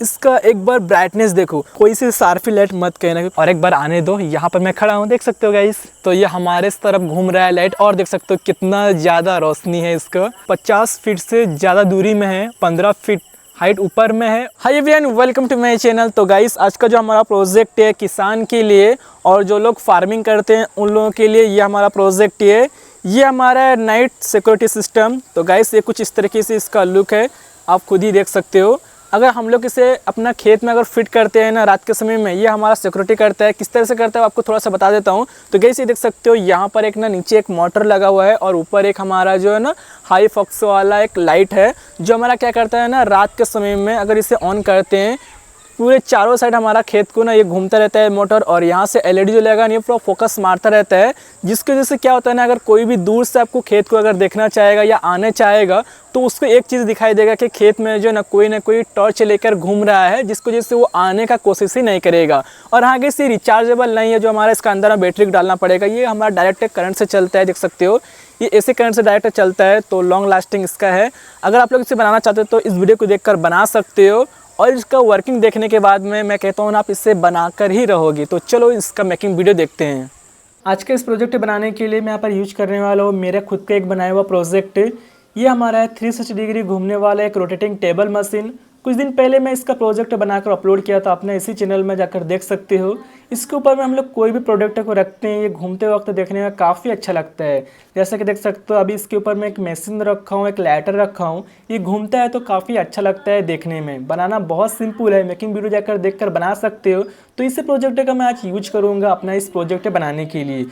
इसका एक बार ब्राइटनेस देखो, कोई सी शार्पी लाइट मत कहना। और एक बार आने दो, यहाँ पर मैं खड़ा हूँ, देख सकते हो गाइस। तो ये हमारे इस तरफ घूम रहा है लाइट, और देख सकते हो कितना ज़्यादा रोशनी है। इसका 50 फीट से ज़्यादा दूरी में है, 15 फीट हाइट ऊपर में है। Hi everyone, welcome to my channel. तो गाइस आज का जो हमारा प्रोजेक्ट है किसान के लिए और जो लोग फार्मिंग करते हैं उन लोगों के लिए ये हमारा प्रोजेक्ट है। ये हमारा नाइट सिक्योरिटी सिस्टम। तो गाइस ये कुछ इस तरीके से इसका लुक है, आप खुद ही देख सकते हो। अगर हम लोग इसे अपना खेत में अगर फिट करते हैं ना रात के समय में, ये हमारा सिक्योरिटी करता है। किस तरह से करता है आपको थोड़ा सा बता देता हूँ। तो गाइस ये देख सकते हो, यहाँ पर एक ना नीचे एक मोटर लगा हुआ है और ऊपर एक हमारा जो है ना हाई फॉक्स वाला एक लाइट है, जो हमारा क्या करता है ना रात के समय में अगर इसे ऑन करते हैं, पूरे चारों साइड हमारा खेत को ना ये घूमता रहता है मोटर, और यहाँ से एलईडी जो लगा ये पूरा फोकस मारता रहता है। जिसकी वजह से क्या होता है ना, अगर कोई भी दूर से आपको खेत को अगर देखना चाहेगा या आने चाहेगा तो उसको एक चीज़ दिखाई देगा कि खेत में जो ना कोई टॉर्च लेकर घूम रहा है, जिसकी वजह से वो आने का कोशिश ही नहीं करेगा। और आगे से रिचार्जेबल नहीं है, जो हमारा इसका अंदर बैटरी को डालना पड़ेगा। ये हमारा डायरेक्ट करंट से चलता है, देख सकते हो ये ऐसे करंट से डायरेक्ट चलता है। तो लॉन्ग लास्टिंग इसका है। अगर आप लोग इसे बनाना चाहते हो तो इस वीडियो को देखकर बना सकते हो, और इसका वर्किंग देखने के बाद में मैं कहता हूँ ना आप इससे बनाकर ही रहोगे। तो चलो इसका मेकिंग वीडियो देखते हैं। आज के इस प्रोजेक्ट बनाने के लिए मैं यहाँ पर यूज करने वाला हूँ मेरे खुद का एक बनाया हुआ प्रोजेक्ट। ये हमारा है 360 डिग्री घूमने वाला एक रोटेटिंग टेबल मशीन। कुछ दिन पहले मैं इसका प्रोजेक्ट बनाकर अपलोड किया था, आपने इसी चैनल में जाकर देख सकते हो। इसके ऊपर में हम लोग कोई भी प्रोडक्ट को रखते हैं, ये घूमते वक्त देखने में काफ़ी अच्छा लगता है। जैसा कि देख सकते हो अभी इसके ऊपर मैं एक मशीन रखा हूँ, एक लाइटर रखा हूँ। ये घूमता है तो काफ़ी अच्छा लगता है देखने में। बनाना बहुत सिंपल है, मेकिंग वीडियो जाकर देखकर बना सकते हो। तो इसी प्रोजेक्ट का मैं आज यूज करूँगा अपना इस प्रोजेक्ट बनाने के लिए।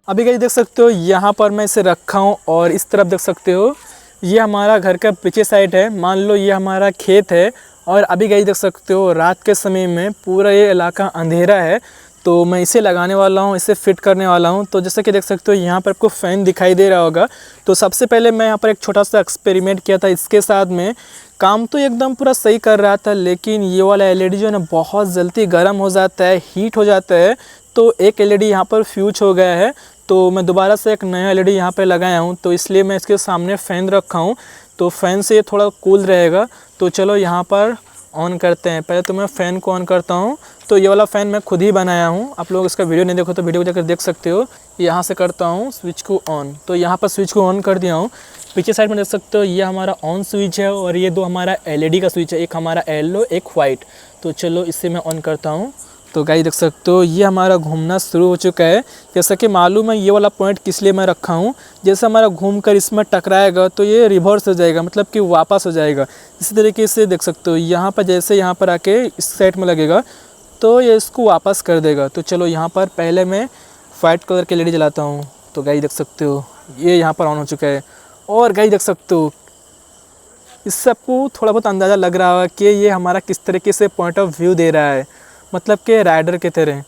अभी गाइस देख सकते हो यहाँ पर मैं इसे रखा हूँ और इस तरफ देख सकते हो ये हमारा घर का पीछे साइड है। मान लो ये हमारा खेत है और अभी गाइस देख सकते हो रात के समय में पूरा ये इलाका अंधेरा है। तो मैं इसे लगाने वाला हूँ, इसे फिट करने वाला हूँ। तो जैसे कि देख सकते हो यहाँ पर आपको फ़ैन दिखाई दे रहा होगा। तो सबसे पहले मैं यहाँ पर एक छोटा सा एक्सपेरिमेंट किया था इसके साथ में। काम तो एकदम पूरा सही कर रहा था, लेकिन ये वाला एलईडी जो है ना बहुत जल्दी गर्म हो जाता है, हीट हो जाता है। तो एक एलईडी यहाँ पर फ्यूज हो गया है। तो मैं दोबारा से एक नया एलईडी यहाँ पे लगाया हूँ। तो इसलिए मैं इसके सामने फ़ैन रखा हूँ, तो फ़ैन से ये थोड़ा कूल रहेगा। तो चलो यहाँ पर ऑन करते हैं। पहले तो मैं फ़ैन को ऑन करता हूँ। तो ये वाला फ़ैन मैं खुद ही बनाया हूँ। आप लोग इसका वीडियो नहीं देखो तो वीडियो को जाकर देख सकते हो। यहाँ से करता हूँ स्विच को ऑन। तो यहाँ पर स्विच को ऑन कर दिया हूँ। पीछे साइड में देख सकते हो ये हमारा ऑन स्विच है और ये दो हमारा एलईडी का स्विच है, एक हमारा येलो एक वाइट। तो चलो इसे मैं ऑन करता हूँ। तो गाइस देख सकते हो ये हमारा घूमना शुरू हो चुका है। जैसा कि मालूम है ये वाला पॉइंट किस लिए मैं रखा हूँ, जैसे हमारा घूम कर इसमें टकराएगा तो ये रिवर्स हो जाएगा, मतलब कि वापस हो जाएगा। इसी तरीके से देख सकते हो यहाँ पर जैसे यहाँ पर आके इस साइड में लगेगा तो ये इसको वापस कर देगा। तो चलो यहाँ पर पहले मैं वाइट कलर के एलईडी जलाता हूँ। तो गाइस देख सकते हो ये यहाँ पर ऑन हो चुका है। और गाइस देख सकते हो इससे आपको थोड़ा बहुत अंदाज़ा लग रहा होगा कि ये हमारा किस तरीके से पॉइंट ऑफ व्यू दे रहा है, मतलब कि राइडर की तरह।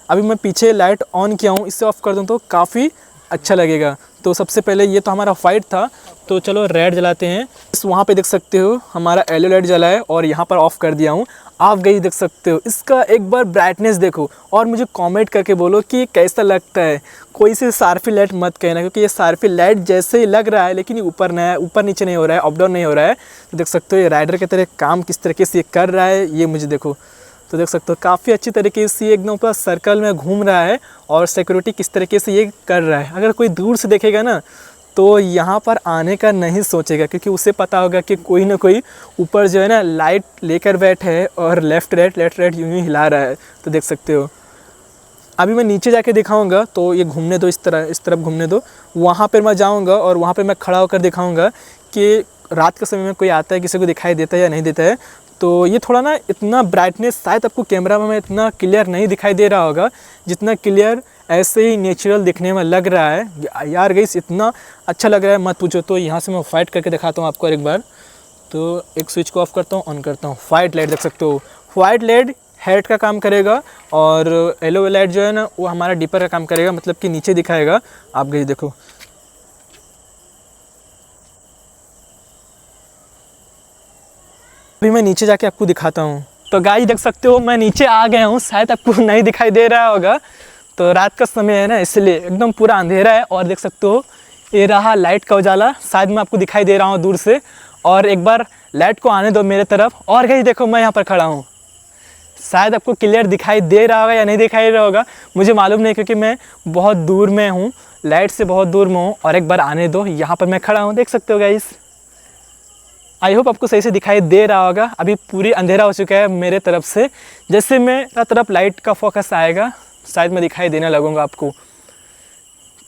अभी मैं पीछे लाइट ऑन किया हूँ, इससे ऑफ़ कर दूँ तो काफ़ी अच्छा लगेगा। तो सबसे पहले ये तो हमारा वाइट था, तो चलो रेड जलाते हैं। इस वहाँ पे देख सकते हो हमारा येलो लाइट जला है और यहाँ पर ऑफ़ कर दिया हूँ। आप गई देख सकते हो। इसका एक बार ब्राइटनेस देखो और मुझे कमेंट करके बोलो कि कैसा लगता है। कोई सी सार्फी लाइट मत कहना, क्योंकि ये सार्फी लाइट जैसे ही लग रहा है लेकिन ये ऊपर नहीं, ऊपर नीचे नहीं हो रहा है, अप डाउन नहीं हो रहा है। तो देख सकते हो ये राइडर की तरह काम किस तरीके से ये कर रहा है, ये मुझे देखो। तो देख सकते हो काफ़ी अच्छी तरीके से ये एकदम पूरा सर्कल में घूम रहा है और सिक्योरिटी किस तरीके से ये कर रहा है। अगर कोई दूर से देखेगा ना तो यहाँ पर आने का नहीं सोचेगा, क्योंकि उसे पता होगा कि कोई ना कोई ऊपर जो है ना लाइट लेकर बैठे है और लेफ़्ट राइट यूँ ही हिला रहा है। तो देख सकते हो अभी मैं नीचे जाके दिखाऊंगा, तो ये घूमने दो, इस तरफ घूमने दो। वहाँ पर मैं जाऊँगा और वहाँ पर मैं खड़ा होकर दिखाऊँगा कि रात के समय में कोई आता है, किसी को दिखाई देता है या नहीं देता है। तो ये थोड़ा ना इतना ब्राइटनेस शायद आपको कैमरा में इतना क्लियर नहीं दिखाई दे रहा होगा जितना क्लियर ऐसे ही नेचुरल दिखने में लग रहा है। यार गाइस इतना अच्छा लग रहा है मत पूछो। तो यहाँ से मैं फाइट करके दिखाता हूँ आपको एक बार। तो एक स्विच को ऑफ करता हूँ, ऑन करता हूँ। वाइट लाइट देख सकते हो, वाइट लाइट हेड का काम करेगा और येलो लाइट जो है ना वो हमारा डीपर का काम करेगा, मतलब कि नीचे दिखाएगा। आप गाइस देखो, अभी मैं नीचे जाके आपको दिखाता हूँ। तो गाइस देख सकते हो मैं नीचे आ गया हूँ, शायद आपको नहीं दिखाई दे रहा होगा। तो रात का समय है ना इसलिए एकदम पूरा अंधेरा है। और देख सकते हो ये रहा लाइट का उजाला, शायद मैं आपको दिखाई दे रहा हूँ दूर से। और एक बार लाइट को आने दो मेरे तरफ। और गाइस देखो मैं यहाँ पर खड़ा हूँ, शायद आपको क्लियर दिखाई दे रहा होगा या नहीं दिखाई दे रहा होगा, मुझे मालूम नहीं, क्योंकि मैं बहुत दूर में हूँ, लाइट से बहुत दूर में हूँ। और एक बार आने दो, यहाँ पर मैं खड़ा हूँ, देख सकते हो गाइस। आई होप आपको सही से दिखाई दे रहा होगा। अभी पूरी अंधेरा हो चुका है मेरे तरफ से। जैसे मेरा तरफ लाइट का फोकस आएगा शायद मैं दिखाई देने लगूंगा आपको।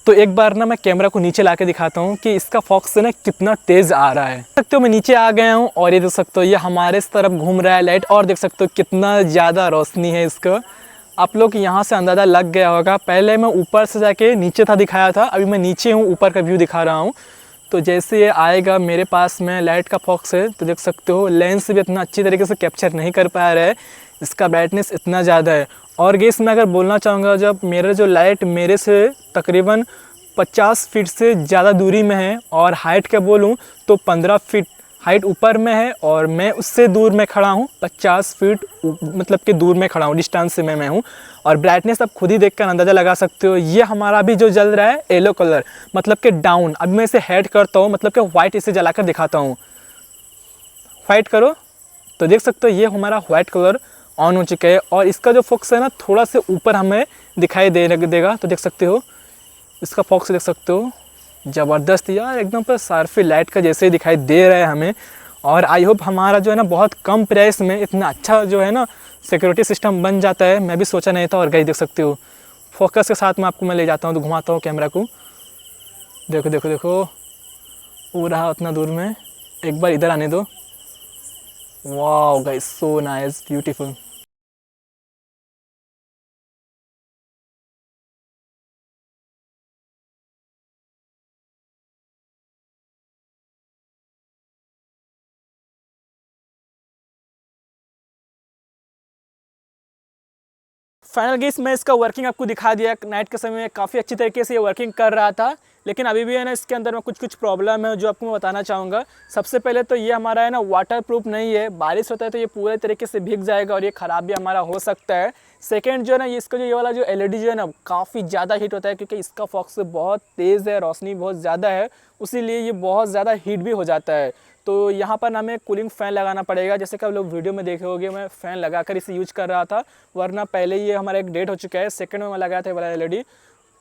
तो एक बार ना मैं कैमरा को नीचे लाके दिखाता हूँ कि इसका फोकस ना कितना तेज़ आ रहा है। देख सकते हो मैं नीचे आ गया हूँ और ये देख सकते हो ये हमारे इस तरफ घूम रहा है लाइट। और देख सकते हो कितना ज़्यादा रोशनी है इसका। आप लोग यहाँ से अंदाज़ा लग गया होगा। पहले मैं ऊपर से जाके नीचे था दिखाया था, अभी मैं नीचे हूँ, ऊपर का व्यू दिखा रहा हूँ। तो जैसे ये आएगा मेरे पास में लाइट का फॉक्स है, तो देख सकते हो लेंस भी इतना अच्छी तरीके से कैप्चर नहीं कर पा रहा है, इसका ब्राइटनेस इतना ज़्यादा है। और गेस मैं अगर बोलना चाहूँगा, जब मेरा जो लाइट मेरे से तकरीबन 50 फीट से ज़्यादा दूरी में है और हाइट का बोलूँ तो 15 फीट हाइट ऊपर में है और मैं उससे दूर में खड़ा हूँ, 50 फीट मतलब कि दूर में खड़ा हूँ, डिस्टेंस से मैं हूँ। और ब्राइटनेस आप खुद ही देखकर अंदाज़ा लगा सकते हो। ये हमारा भी जो जल रहा है येलो कलर, मतलब कि डाउन। अब मैं इसे हेड करता हूँ, मतलब कि वाइट इसे जलाकर दिखाता हूँ। फाइट करो तो देख सकते हो ये हमारा वाइट कलर ऑन हो चुका है और इसका जो फोकस है ना थोड़ा से ऊपर हमें दिखाई देगा। तो देख सकते हो इसका फोकस देख सकते हो, ज़बरदस्त यार, एकदम पर सार्फी लाइट का जैसे ही दिखाई दे रहा है हमें। और आई होप हमारा जो है ना बहुत कम प्राइस में इतना अच्छा जो है ना सिक्योरिटी सिस्टम बन जाता है, मैं भी सोचा नहीं था। और गाइस देख सकते हो फोकस के साथ में आपको मैं ले जाता हूँ, तो घुमाता हूँ कैमरा को। देखो देखो देखो वो रहा उतना दूर में, एक बार इधर आने दो। Wow guys, so nice, beautiful. Final guys मैं इसका वर्किंग आपको दिखा दिया। नाइट के समय में काफ़ी अच्छी तरीके से ये वर्किंग कर रहा था, लेकिन अभी भी है ना इसके अंदर में कुछ प्रॉब्लम है जो आपको मैं बताना चाहूँगा। सबसे पहले तो ये हमारा है ना वाटर प्रूफ नहीं है, बारिश होता है तो ये पूरे तरीके से भीग जाएगा और ये ख़राब भी हमारा हो सकता है। सेकेंड जो है ना, इसका जो ये वाला जो एलईडी जो है ना काफ़ी ज़्यादा हीट होता है, क्योंकि इसका फॉक्स बहुत तेज़ है, रोशनी बहुत ज़्यादा है, उसीलिए ये बहुत ज़्यादा हीट भी हो जाता है। तो यहाँ पर हमें कूलिंग फ़ैन लगाना पड़ेगा, जैसे कि आप लोग वीडियो में देखे होंगे मैं फ़ैन लगाकर इसे यूज कर रहा था, वरना पहले ये हमारा एक डेट हो चुका है। सेकंड में मैं लगाया था ये वाला एलईडी,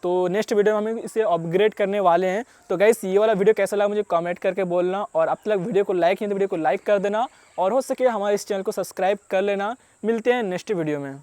तो नेक्स्ट वीडियो में हम इसे अपग्रेड करने वाले हैं। तो गाइस ये वाला वीडियो कैसा लगा मुझे कमेंट करके बोलना, और अब तक वीडियो को लाइक नहीं तो वीडियो को लाइक कर देना, और हो सके हमारे इस चैनल को सब्सक्राइब कर लेना। मिलते हैं नेक्स्ट वीडियो में।